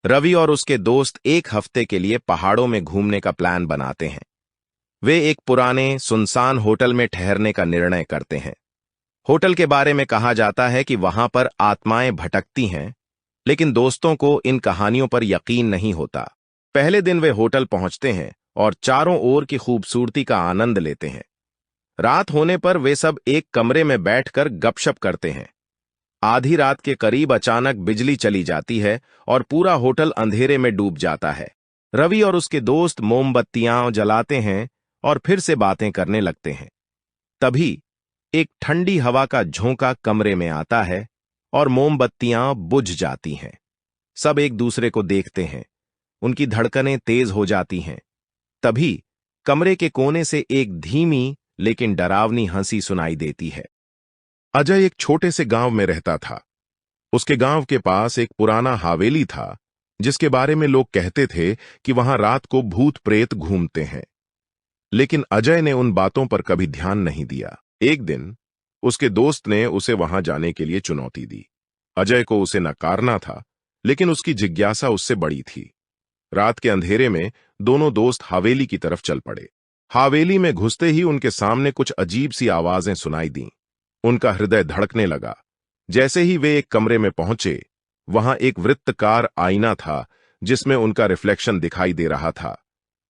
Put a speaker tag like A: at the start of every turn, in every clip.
A: रवि और उसके दोस्त एक हफ्ते के लिए पहाड़ों में घूमने का प्लान बनाते हैं। वे एक पुराने सुनसान होटल में ठहरने का निर्णय करते हैं। होटल के बारे में कहा जाता है कि वहां पर आत्माएं भटकती हैं, लेकिन दोस्तों को इन कहानियों पर यकीन नहीं होता। पहले दिन वे होटल पहुंचते हैं और चारों ओर की खूबसूरती का आनंद लेते हैं। रात होने पर वे सब एक कमरे में बैठकर गपशप करते हैं। आधी रात के करीब अचानक बिजली चली जाती है और पूरा होटल अंधेरे में डूब जाता है। रवि और उसके दोस्त मोमबत्तियां जलाते हैं और फिर से बातें करने लगते हैं। तभी एक ठंडी हवा का झोंका कमरे में आता है और मोमबत्तियां बुझ जाती हैं। सब एक दूसरे को देखते हैं। उनकी धड़कनें तेज हो जाती हैं। तभी कमरे के कोने से एक धीमी लेकिन डरावनी हंसी सुनाई देती है।
B: अजय एक छोटे से गांव में रहता था। उसके गांव के पास एक पुराना हवेली था, जिसके बारे में लोग कहते थे कि वहां रात को भूत प्रेत घूमते हैं। लेकिन अजय ने उन बातों पर कभी ध्यान नहीं दिया। एक दिन उसके दोस्त ने उसे वहां जाने के लिए चुनौती दी। अजय को उसे नकारना था, लेकिन उसकी जिज्ञासा उससे बड़ी थी। रात के अंधेरे में दोनों दोस्त हवेली की तरफ चल पड़े। हवेली में घुसते ही उनके सामने कुछ अजीब सी आवाजें सुनाई दीं। उनका हृदय धड़कने लगा। जैसे ही वे एक कमरे में पहुंचे, वहां एक वृत्ताकार आईना था जिसमें उनका रिफ्लेक्शन दिखाई दे रहा था,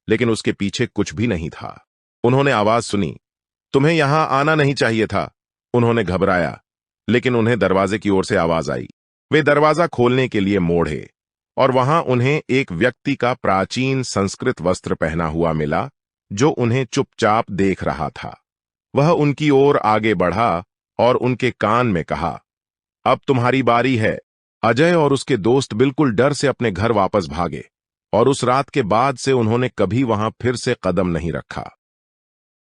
B: लेकिन उसके पीछे कुछ भी नहीं था। उन्होंने आवाज सुनी, तुम्हें यहां आना नहीं चाहिए था। उन्होंने घबराया, लेकिन उन्हें दरवाजे की ओर से आवाज आई। वे दरवाजा खोलने के लिए मोड़े और वहां उन्हें एक व्यक्ति का प्राचीन संस्कृत वस्त्र पहना हुआ मिला, जो उन्हें चुपचाप देख रहा था। वह उनकी ओर आगे बढ़ा और उनके कान में कहा, अब तुम्हारी बारी है। अजय और उसके दोस्त बिल्कुल डर से अपने घर वापस भागे और उस रात के बाद से उन्होंने कभी वहां फिर से कदम नहीं रखा।